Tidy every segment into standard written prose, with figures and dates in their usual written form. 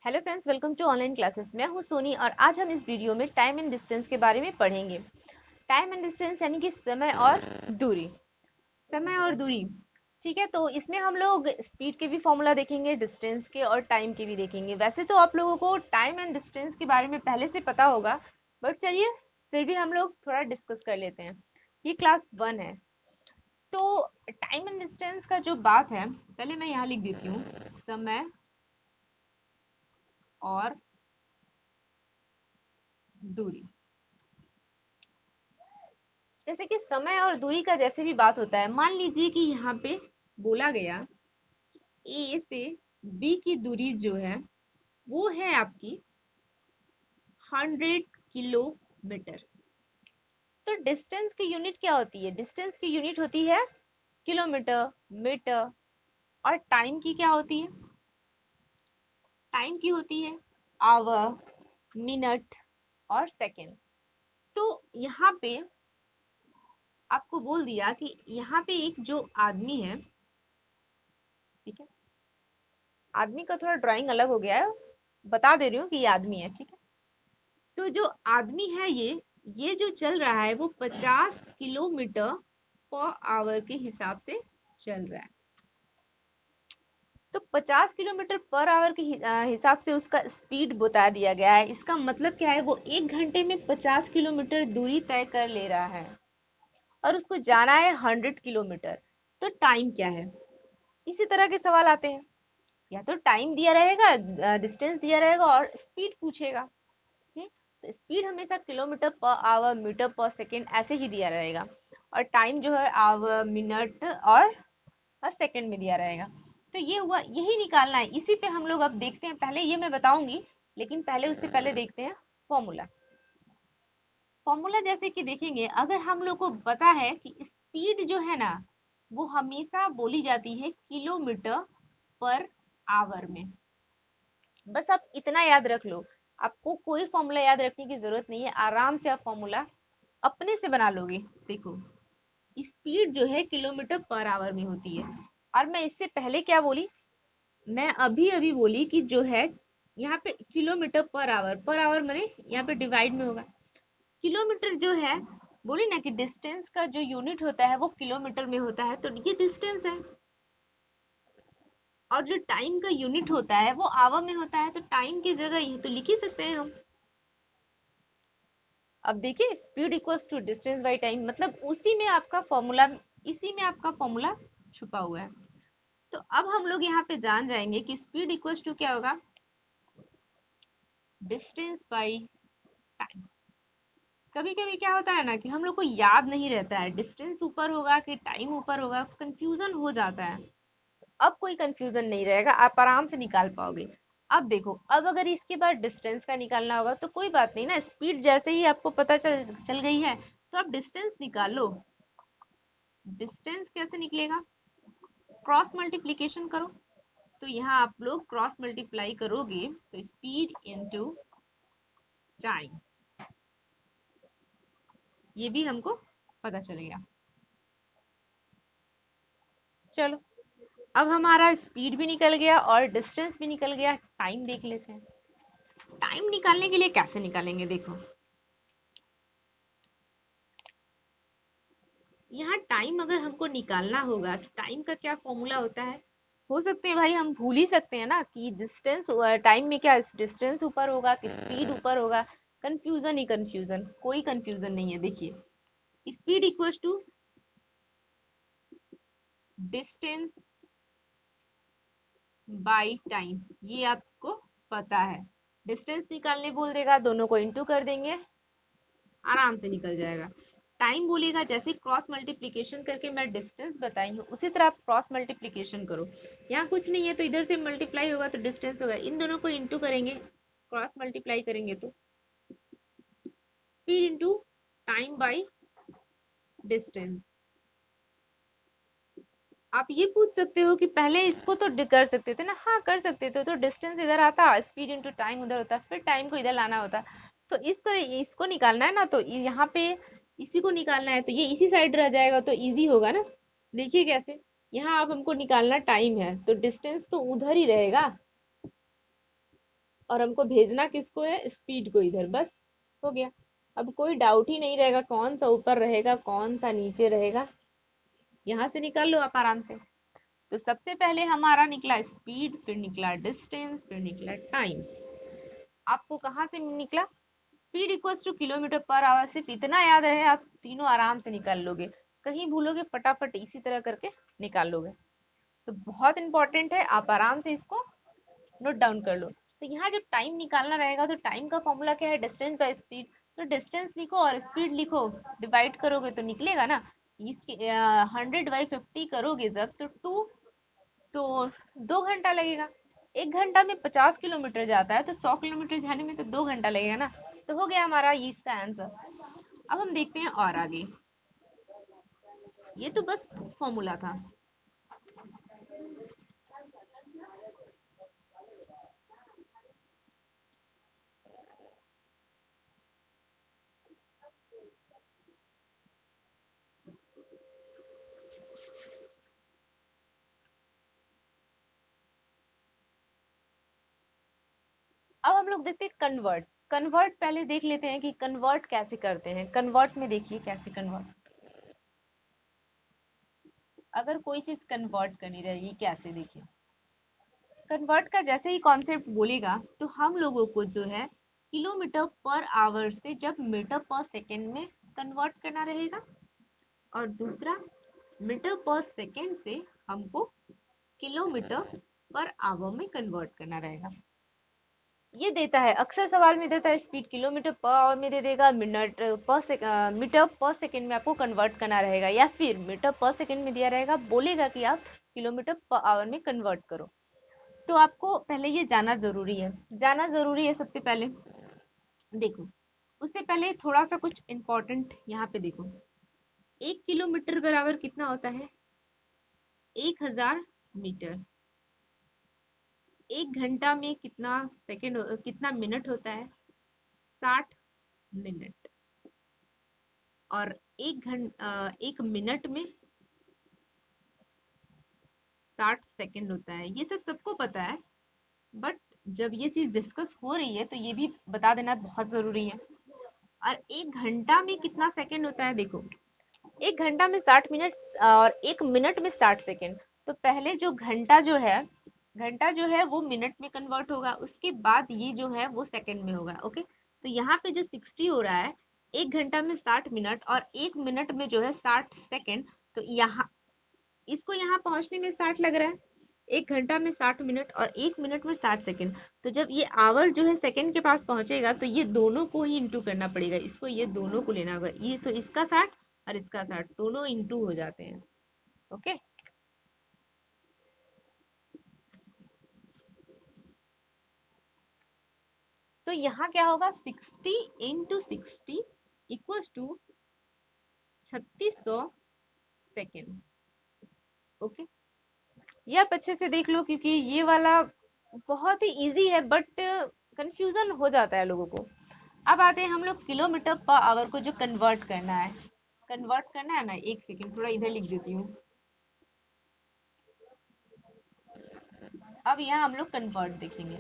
Hello friends, welcome to online classes. मैं हूं सोनी और आज हम इस वीडियो में टाइम एंड डिस्टेंस के बारे में पढ़ेंगे। टाइम एंड डिस्टेंस यानी कि समय और दूरी। समय और दूरी, ठीक है। तो इसमें हम लोग स्पीड के भी फॉर्मूला देखेंगे, डिस्टेंस के और टाइम के भी देखेंगे। वैसे तो आप लोगों को टाइम एंड डिस्टेंस के बारे में पहले से पता होगा, बट चलिए फिर भी हम लोग थोड़ा डिस्कस कर लेते हैं। ये क्लास 1 है। तो टाइम एंड डिस्टेंस का जो बात है, पहले मैं यहाँ लिख देती हूँ, समय और दूरी। जैसे कि समय और दूरी का जैसे भी बात होता है, मान लीजिए कि यहाँ पे बोला गया ए से बी की दूरी जो है वो है आपकी 100 किलोमीटर। तो डिस्टेंस की यूनिट क्या होती है? डिस्टेंस की यूनिट होती है किलोमीटर, मीटर। और टाइम की क्या होती है? टाइम की होती है आवर, मिनट और सेकेंड। तो यहाँ पे आपको बोल दिया कि यहाँ पे एक जो आदमी है, ठीक है। आदमी का थोड़ा ड्राइंग अलग हो गया है, बता दे रही हूँ कि ये आदमी है, ठीक है। तो जो आदमी है ये जो चल रहा है वो 50 किलोमीटर पर आवर के हिसाब से चल रहा है। तो 50 किलोमीटर पर आवर के हिसाब से उसका स्पीड बता दिया गया है। इसका मतलब क्या है? वो 1 घंटे में 50 किलोमीटर दूरी तय कर ले रहा है और उसको जाना है 100 किलोमीटर। तो टाइम क्या है? इसी तरह के सवाल आते हैं। या तो टाइम दिया रहेगा, डिस्टेंस दिया रहेगा और स्पीड पूछेगा। तो स्पीड हमेशा kilometre per hour, metre per second ऐसे ही दिया रहेगा। और टाइम जो है आवर, मिनट और सेकेंड में दिया रहेगा। तो ये हुआ, यही निकालना है। इसी पे हम लोग अब देखते हैं। पहले ये मैं बताऊंगी, लेकिन पहले उससे पहले देखते हैं फॉर्मूला। फॉर्मूला जैसे कि देखेंगे, अगर हम लोग को पता है कि स्पीड जो है ना वो हमेशा बोली जाती है किलोमीटर पर आवर में। बस आप इतना याद रख लो, आपको कोई फॉर्मूला याद रखने की जरूरत नहीं है। आराम से आप फॉर्मूला अपने से बना लोगे। देखो, स्पीड जो है किलोमीटर पर आवर में होती है। और मैं इससे पहले क्या बोली? मैं अभी अभी बोली कि जो है यहाँ पे किलोमीटर पर आवर मैंने यहाँ पे डिवाइड में होगा। किलोमीटर जो है, बोली ना कि डिस्टेंस का जो यूनिट होता है वो किलोमीटर में होता है, तो ये डिस्टेंस है। और जो टाइम का यूनिट होता है वो आवर में होता है, तो टाइम की जगह ये तो लिख ही सकते हैं हम। अब देखिए, speed equals to distance by time, मतलब उसी में आपका फॉर्मूला, इसी में आपका फॉर्मूला छुपा हुआ है। तो अब हम लोग यहाँ पे जान जाएंगे कि स्पीड इक्वल्स टू क्या होगा, डिस्टेंस बाई टाइम। कभी कभी क्या होता है ना कि हम लोग को याद नहीं रहता है डिस्टेंस ऊपर होगा कि टाइम ऊपर होगा, कंफ्यूजन हो जाता है। अब कोई कंफ्यूजन नहीं रहेगा, आप आराम से निकाल पाओगे। अब देखो, अब अगर इसके बाद डिस्टेंस का निकालना होगा तो कोई बात नहीं ना, स्पीड जैसे ही आपको पता चल चल गई है तो आप डिस्टेंस निकाल लो। डिस्टेंस कैसे निकलेगा? क्रॉस मल्टीप्लीकेशन करो। तो यहाँ आप लोग क्रॉस मल्टीप्लाई करोगे तो स्पीड इनटू टाइम, ये भी हमको पता चल गया। चलो, अब हमारा स्पीड भी निकल गया और डिस्टेंस भी निकल गया। टाइम देख लेते हैं। टाइम निकालने के लिए कैसे निकालेंगे? देखो, यहाँ टाइम अगर हमको निकालना होगा तो टाइम का क्या फॉर्मूला होता है? हो सकते हैं भाई हम भूल ही सकते हैं ना कि डिस्टेंस, टाइम में क्या डिस्टेंस ऊपर होगा कि स्पीड ऊपर होगा। कंफ्यूजन ही कंफ्यूजन, कोई कंफ्यूजन नहीं है। देखिए, speed equals to distance by time, ये आपको पता है। डिस्टेंस निकालने बोल देगा, दोनों को इंटू कर देंगे, आराम से निकल जाएगा। टाइम बोलेगा, जैसे क्रॉस मल्टीप्लीकेशन करके मैं डिस्टेंस बताई हूँ उसी तरह आप क्रॉस मल्टीप्लीकेशन करो। यहाँ कुछ नहीं है तो इधर से मल्टीप्लाई होगा तो डिस्टेंस होगा, इन दोनों को इंटू करेंगे, क्रॉस मल्टीप्लाई करेंगे तो speed into time by distance. आप ये पूछ सकते हो कि पहले इसको तो कर सकते थे ना। हाँ, कर सकते थे। तो डिस्टेंस इधर आता, स्पीड इंटू टाइम उधर होता, फिर टाइम को इधर लाना होता। तो इस तरह इसको निकालना है ना, तो यहाँ पे इसी को निकालना है तो ये इसी साइड रह जाएगा तो इजी होगा ना। देखिए कैसे, यहाँ आप हमको निकालना टाइम है तो डिस्टेंस तो उधर ही रहेगा। और हमको भेजना किसको है, स्पीड को इधर, बस हो गया। अब कोई डाउट ही नहीं रहेगा कौन सा ऊपर रहेगा कौन सा नीचे रहेगा, यहाँ से निकाल लो आप आराम से। तो सबसे पहले हमारा निकला स्पीड, फिर निकला डिस्टेंस, फिर निकला टाइम। आपको कहाँ से निकला, speed equals two kilometre per hour, सिर्फ इतना याद रहे आप तीनों आराम से निकाल लोगे, कहीं भूलोगे फटाफट इसी तरह करके निकाल लोगे। तो बहुत इंपॉर्टेंट है, आप आराम से इसको नोट डाउन कर लो। तो यहाँ जब टाइम निकालना रहेगा तो टाइम का फॉर्मूला क्या है, डिस्टेंस बाय स्पीड। तो डिस्टेंस लिखो और स्पीड लिखो, डिवाइड करोगे तो निकलेगा ना, इसके 100/50 करोगे जब तो 2, तो 2 घंटा लगेगा। 1 घंटा में 50 किलोमीटर जाता है तो 100 किलोमीटर जाने में तो 2 घंटा लगेगा ना। तो हो गया हमारा ये इसका आंसर। अब हम देखते हैं और आगे, ये तो बस फॉर्मूला था। अब हम लोग देखते हैं कन्वर्ट। कन्वर्ट पहले देख लेते हैं कि कन्वर्ट कैसे करते हैं। कन्वर्ट में देखिए कैसे कन्वर्ट, अगर कोई चीज कन्वर्ट करनी रहेगी कैसे, देखिए कन्वर्ट का जैसे ही कॉन्सेप्ट बोलेगा तो हम लोगों को जो है किलोमीटर पर आवर से जब मीटर पर सेकेंड में कन्वर्ट करना रहेगा, और दूसरा मीटर पर सेकेंड से हमको किलोमीटर पर आवर में कन्वर्ट करना रहेगा। ये देता है, अक्सर सवाल में देता है स्पीड किलोमीटर पर आवर में दे देगा, मिनट पर मीटर पर सेकंड में आपको कन्वर्ट करना रहेगा, या फिर मीटर पर सेकंड में दिया रहेगा, बोलेगा कि आप किलोमीटर पर आवर में कन्वर्ट करो। तो आपको पहले ये जाना जरूरी है, जाना जरूरी है सबसे पहले। देखो उससे पहले थोड़ा सा कुछ इंपॉर्टेंट यहाँ पे देखो, 1 किलोमीटर बराबर कितना होता है, 1000 मीटर। 1 घंटा में कितना सेकंड, कितना मिनट होता है, 60 मिनट। और 1 मिनट में 60 सेकंड होता है, ये सब सबको पता है। बट जब ये चीज डिस्कस हो रही है तो ये भी बता देना बहुत जरूरी है। और 1 घंटा में कितना सेकंड होता है, देखो 1 घंटा में 60 मिनट और 1 मिनट में 60 सेकंड। तो पहले जो घंटा जो है, घंटा जो है वो मिनट में कन्वर्ट होगा, उसके बाद ये जो है वो सेकंड में होगा। ओके, तो यहाँ पे जो 60 हो रहा है, 1 घंटा में 60 मिनट और 1 मिनट में जो है 60 सेकंड। तो यहाँ इसको यहाँ पहुंचने में 60 लग रहा है, 1 घंटा में 60 मिनट और 1 मिनट में 60 सेकंड। तो जब ये आवर जो है सेकंड के पास पहुंचेगा तो ये दोनों को ही इंटू करना पड़ेगा, इसको ये दोनों को लेना होगा, ये तो इसका 60 और इसका 60 दोनों इंटू हो जाते हैं। ओके, तो यहाँ क्या होगा, 60 × 60 इक्वल्स टू 3600 सेकेंड। ओके, ये आप अच्छे से देख लो क्योंकि ये वाला बहुत ही इजी है बट कंफ्यूजन हो जाता है लोगों को। अब आते हैं हम लोग किलोमीटर पर आवर को जो कन्वर्ट करना है, कन्वर्ट करना है ना, एक सेकेंड थोड़ा इधर लिख देती हूँ। अब यहाँ हम लोग कन्वर्ट देखेंगे,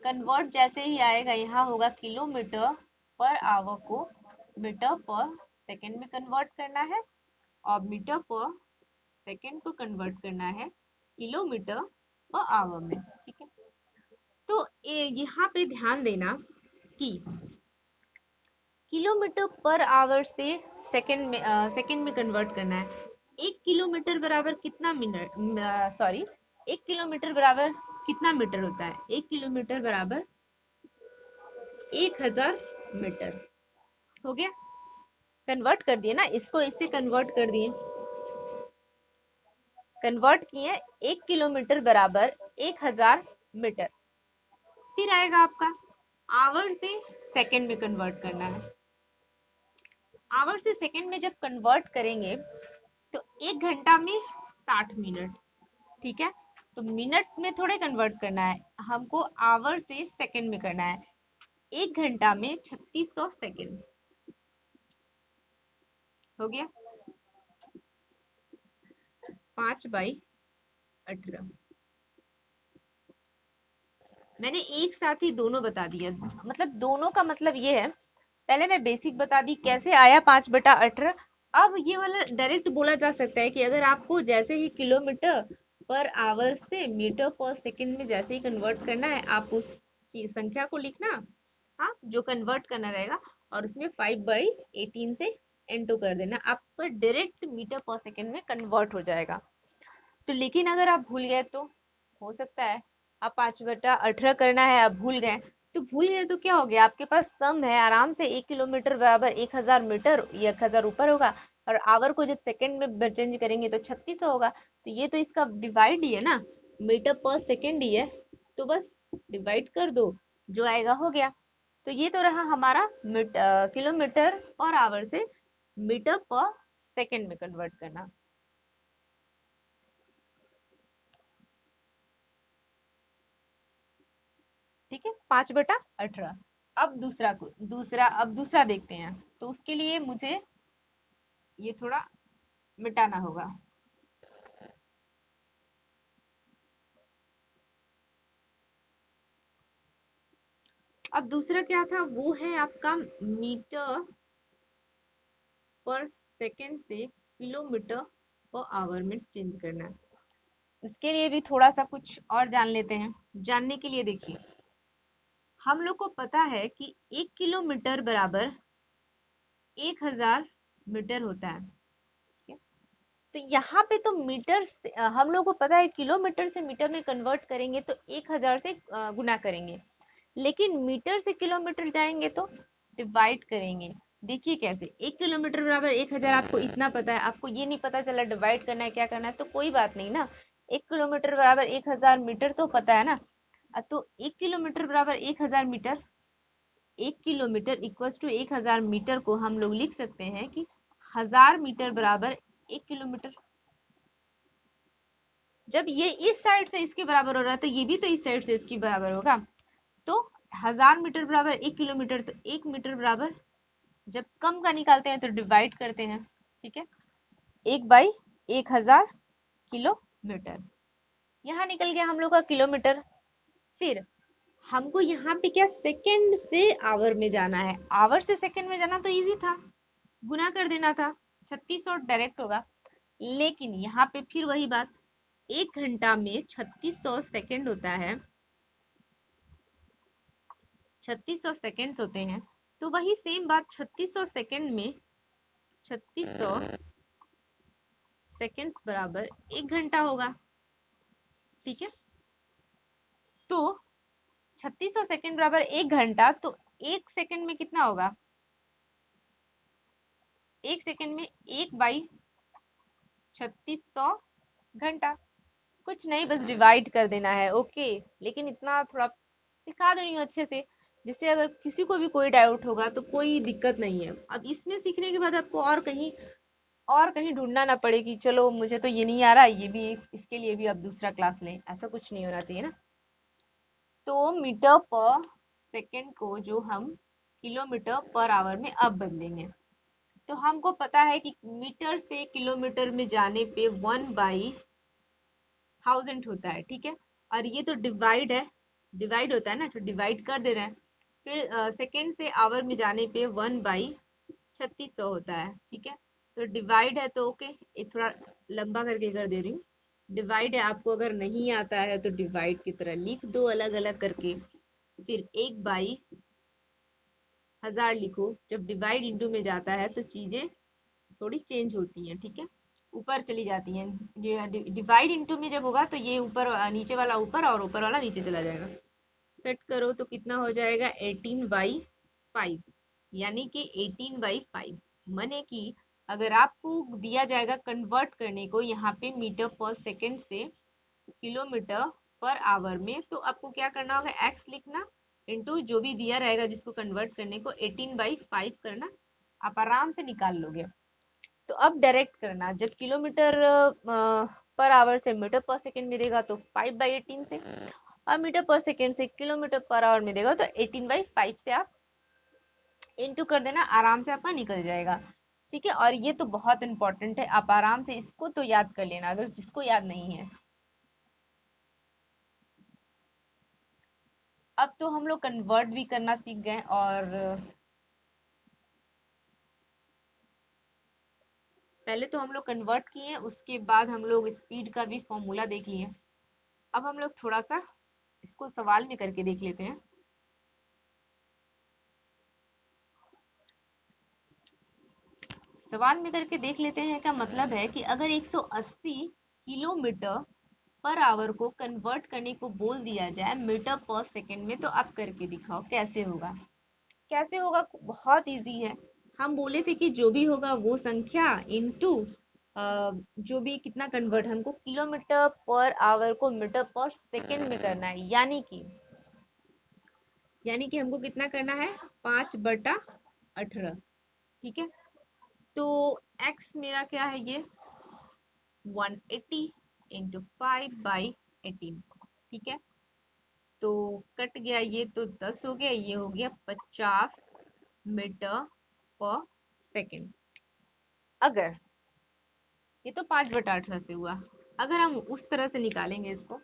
कन्वर्ट जैसे ही आएगा यहाँ होगा किलोमीटर पर आवर को मीटर पर सेकेंड में कन्वर्ट करना है, और मीटर पर सेकेंड को कन्वर्ट करना है किलोमीटर पर आवर में। ठीक है, तो यहाँ पे ध्यान देना कि किलोमीटर पर आवर से सेकंड में कन्वर्ट करना है। 1 किलोमीटर बराबर कितना मिनट, सॉरी 1 किलोमीटर बराबर कितना मीटर होता है, 1 किलोमीटर बराबर 1000 मीटर। हो गया, कन्वर्ट कर दिए ना, इसको इससे कन्वर्ट कर दिए, कन्वर्ट किए 1 किलोमीटर बराबर 1000 मीटर। फिर आएगा आपका आवर से सेकंड में कन्वर्ट करना है, आवर से सेकंड में जब कन्वर्ट करेंगे तो 1 घंटा में 60 मिनट। ठीक है, तो मिनट में थोड़े कन्वर्ट करना है हमको, आवर से सेकंड में करना है। 1 घंटा में 3600 सेकंड। हो गया, 5/18। मैंने एक साथ ही दोनों बता दिया, मतलब दोनों का मतलब ये है, पहले मैं बेसिक बता दी कैसे आया 5/18। अब ये वाला डायरेक्ट बोला जा सकता है कि अगर आपको जैसे ही किलोमीटर पर आवर से मीटर पर सेकंड में जैसे ही कन्वर्ट करना है, आप उस संख्या को लिखना, हाँ, जो कन्वर्ट करना रहेगा, और उसमें 5/18 से इंटू कर देना, आपका डायरेक्ट मीटर पर सेकंड में कन्वर्ट हो जाएगा। तो लेकिन अगर आप भूल गए तो हो सकता है आप 5/18 करना है, आप भूल गए, तो भूल गए तो क्या हो गया, आपके पास सम है आराम से, 1 किलोमीटर बराबर 1000 मीटर, ये 1000 ऊपर होगा, और आवर को जब सेकंड में चेंज करेंगे तो 3600 होगा। तो ये तो इसका डिवाइड ही है ना, मीटर पर सेकंड ही है, तो बस डिवाइड कर दो, जो आएगा हो गया। तो ये तो रहा हमारा किलोमीटर पर आवर से मीटर पर सेकंड में कन्वर्ट करना। ठीक है, 5/18। अब दूसरा देखते हैं, तो उसके लिए मुझे ये थोड़ा मिटाना होगा। अब दूसरा क्या था, वो है आपका मीटर पर सेकंड से किलोमीटर पर आवर में चेंज करना है। उसके लिए भी थोड़ा सा कुछ और जान लेते हैं। जानने के लिए देखिए, हम लोग को पता है कि 1 किलोमीटर बराबर 1000 मीटर होता है, ठीक है। तो यहाँ पे तो मीटर से हम लोग को पता है, किलोमीटर से मीटर में कन्वर्ट करेंगे तो 1000 से गुना करेंगे, लेकिन मीटर से किलोमीटर जाएंगे तो डिवाइड करेंगे। देखिए कैसे, 1 किलोमीटर बराबर 1000, आपको इतना पता है, आपको ये नहीं पता चला डिवाइड करना है क्या करना है, तो कोई बात नहीं ना, 1 किलोमीटर बराबर 1000 मीटर तो पता है ना। तो 1 किलोमीटर बराबर 1000 metre, 1 kilometre equals to 1000 metre को हम लोग लिख सकते हैं कि 1000 मीटर बराबर 1 किलोमीटर। जब ये इस साइड से इसके बराबर हो रहा है, तो ये भी तो इस साइड से इसके बराबर होगा। तो 1000 मीटर बराबर 1 किलोमीटर, तो 1 मीटर बराबर, जब कम का निकालते हैं तो डिवाइड करते हैं, ठीक है, 1/1000 किलोमीटर। यहाँ निकल गया हम लोग का किलोमीटर। फिर हमको यहाँ पे क्या, सेकंड से आवर में जाना है, आवर से सेकंड में जाना तो इजी था, गुना कर देना था, 3600 डायरेक्ट होगा। लेकिन यहाँ पे फिर वही बात, 1 घंटा में 3600 सेकंड होता है, 3600 सेकेंड्स होते हैं। तो वही सेम बात, 3600 सेकेंड में 3600 सेकेंड्स बराबर 1 घंटा होगा, ठीक है। तो 3600 सेकेंड बराबर 1 घंटा, तो 1 सेकेंड में कितना होगा, 1 सेकेंड में 1/3600 घंटा। कुछ नहीं, बस डिवाइड कर देना है, ओके। लेकिन इतना थोड़ा सिखा दे रही हूँ अच्छे से, जिससे अगर किसी को भी कोई डाउट होगा तो कोई दिक्कत नहीं है। अब इसमें सीखने के बाद आपको और कहीं ढूंढना ना पड़े कि चलो मुझे तो ये नहीं आ रहा, ये भी इसके लिए भी आप दूसरा क्लास लें, ऐसा कुछ नहीं होना चाहिए ना। तो मीटर पर सेकंड को जो हम किलोमीटर पर आवर में अब बदलेंगे, तो हमको पता है कि मीटर से किलोमीटर में जाने पे 1/1000 होता है, ठीक है। और ये तो डिवाइड है, डिवाइड होता है ना, तो डिवाइड कर दे रहे हैं। फिर सेकंड से आवर में जाने पे 1/3600 होता है, ठीक है। तो डिवाइड है तो ओके, एक थोड़ा लंबा करके कर दे रही हूँ। डिवाइड है, आपको अगर नहीं आता है तो डिवाइड की तरह लिख दो अलग अलग करके, फिर 1/1000 लिखो। जब डिवाइड इंटू में जाता है तो चीजें थोड़ी चेंज होती हैं, ठीक है, ऊपर चली जाती हैं। ये डिवाइड इंटू में जब होगा तो ये ऊपर, नीचे वाला ऊपर और ऊपर वाला नीचे चला जाएगा। कट करो तो कितना हो जाएगा, 18/5, यानी कि 18/5। माने कि अगर आपको दिया जाएगा कन्वर्ट करने को यहाँ पे मीटर पर सेकंड से किलोमीटर पर आवर में, तो आपको क्या करना होगा, एक्स लिखना, इंटू जो भी दिया रहेगा जिसको कन्वर्ट करने को 18/5 करना, आप आराम से निकाल लोगे। तो अब डायरेक्ट करना, जब किलोमीटर पर आवर से मीटर पर सेकंड मिलेगा तो 5/18 से, और मीटर पर सेकंड से किलोमीटर पर आवर मिलेगा तो 18/5 से आप इंटू कर देना, आराम से आपका निकल जाएगा, ठीक है। और ये तो बहुत इंपॉर्टेंट है, आप आराम से इसको तो याद कर लेना, अगर जिसको याद नहीं है। अब तो हम लोग कन्वर्ट भी करना सीख गए, और पहले तो हम लोग कन्वर्ट किए, उसके बाद हम लोग स्पीड का भी फॉर्मूला देख लिए। अब हम लोग थोड़ा सा इसको सवाल में करके देख लेते हैं। सवाल में करके देख लेते हैं का मतलब है कि अगर 180 किलोमीटर पर आवर को कन्वर्ट करने को बोल दिया जाए मीटर पर सेकंड में, तो आप करके दिखाओ कैसे होगा। कैसे होगा, बहुत इजी है। हम बोले थे कि जो भी होगा वो संख्या इनटू जो भी कितना कन्वर्ट, हमको किलोमीटर पर आवर को मीटर पर सेकंड में करना है, यानी कि हमको कितना करना है, 5/18। ठीक है, तो x मेरा क्या है, ये 180 इंटू 5/18। ठीक है, तो कट गया, ये तो 10 हो गया, ये हो गया 50 मीटर पर सेकंड। अगर ये तो 5/18 से हुआ, अगर हम उस तरह से निकालेंगे इसको,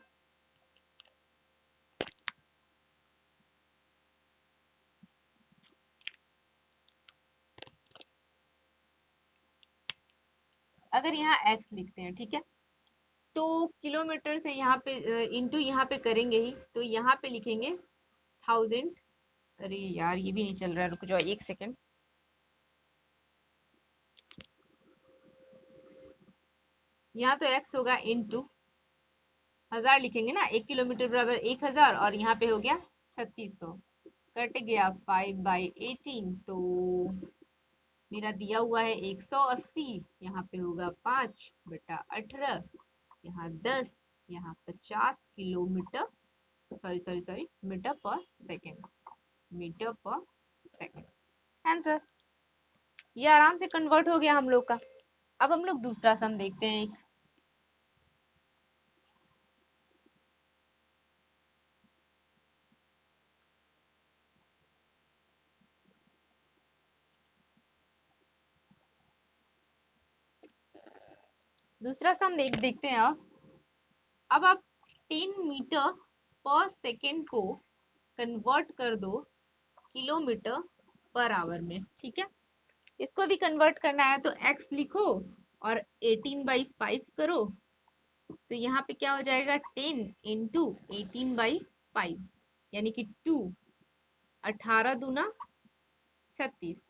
अगर यहाँ x लिखते हैं, ठीक है, तो किलोमीटर से यहाँ पे इंटू यहाँ पे करेंगे ही, तो यहाँ पे लिखेंगे 1000। अरे यार ये भी नहीं चल रहा है, रुक जाओ एक सेकंड। यहाँ तो x होगा इंटू 1000 लिखेंगे ना, 1 किलोमीटर बराबर 1000, और यहाँ पे हो गया 3600। कट गया 5/18, तो मेरा दिया हुआ है 180, यहाँ पे होगा 5/18, यहाँ 10, यहाँ 50 kilometre, sorry sorry sorry, metre per second, metre per second answer. ये आराम से कन्वर्ट हो गया हम लोग का। अब हम लोग दूसरा सम देखते हैं। एक दूसरा सम देखते हैं। अब आप 10 मीटर पर सेकेंड को कन्वर्ट कर दो किलोमीटर पर आवर में। ठीक है, इसको भी कन्वर्ट करना है, तो x लिखो और 18/5 करो, तो यहाँ पे क्या हो जाएगा, 10 इंटू 18/5, यानी कि 2, 18×2 = 36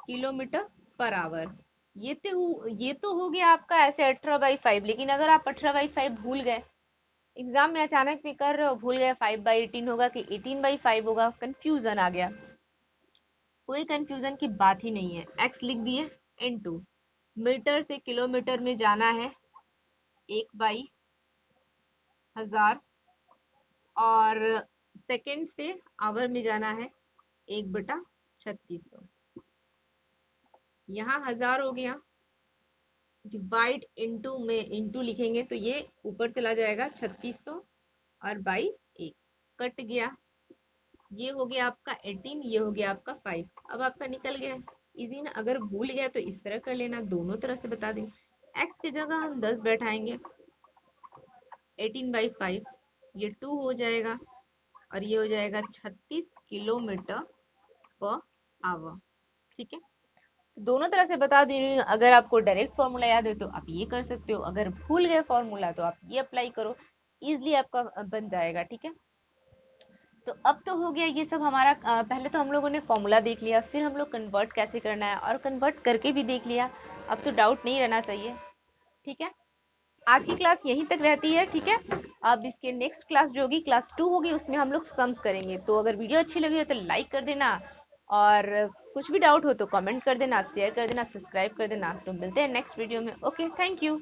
किलोमीटर पर आवर। ये तो हो गया आपका ऐसे 18/5, लेकिन अगर आप 18/5 भूल गए, एग्जाम में अचानक भी कर रहे हो, भूल गए 5/18 होगा कि 18/5 होगा, कंफ्यूजन आ गया, कोई कंफ्यूजन की बात ही नहीं है। x लिख दिए इनटू मीटर से किलोमीटर में जाना है 1/1000, और सेकंड से आवर में जाना है 1/3600। यहाँ 1000 हो गया, डिवाइड इनटू में इनटू लिखेंगे तो ये ऊपर चला जाएगा 3600, और बाई 1 कट गया, ये हो गया आपका 18, ये हो गया आपका 5। अब आपका निकल गया, इजी ना। अगर भूल गया तो इस तरह कर लेना, दोनों तरह से बता देंगे। x की जगह हम 10 बैठाएंगे, 18/5, ये 2 हो जाएगा, और ये हो जाएगा 36 किलोमीटर पर आवर। ठीक है, तो दोनों तरह से बता दे रही हूँ। अगर आपको डायरेक्ट फॉर्मूला याद है तो आप ये कर सकते हो, अगर भूल गए फॉर्मूला तो आप ये अप्लाई करो, इजिली आपका बन जाएगा। ठीक है, तो अब तो हो गया ये सब हमारा। पहले तो हम लोगों ने फॉर्मूला देख लिया, फिर हम लोग कन्वर्ट कैसे करना है और कन्वर्ट करके भी देख लिया। अब तो डाउट नहीं रहना चाहिए। ठीक है, आज की क्लास यहीं तक रहती है। ठीक है, अब इसके नेक्स्ट क्लास जो होगी क्लास 2 होगी, उसमें हम लोग सम्स करेंगे। तो अगर वीडियो अच्छी लगी हो तो लाइक कर देना, और कुछ भी डाउट हो तो कमेंट कर देना, शेयर कर देना, सब्सक्राइब कर देना। तो मिलते हैं नेक्स्ट वीडियो में। Okay, thank you.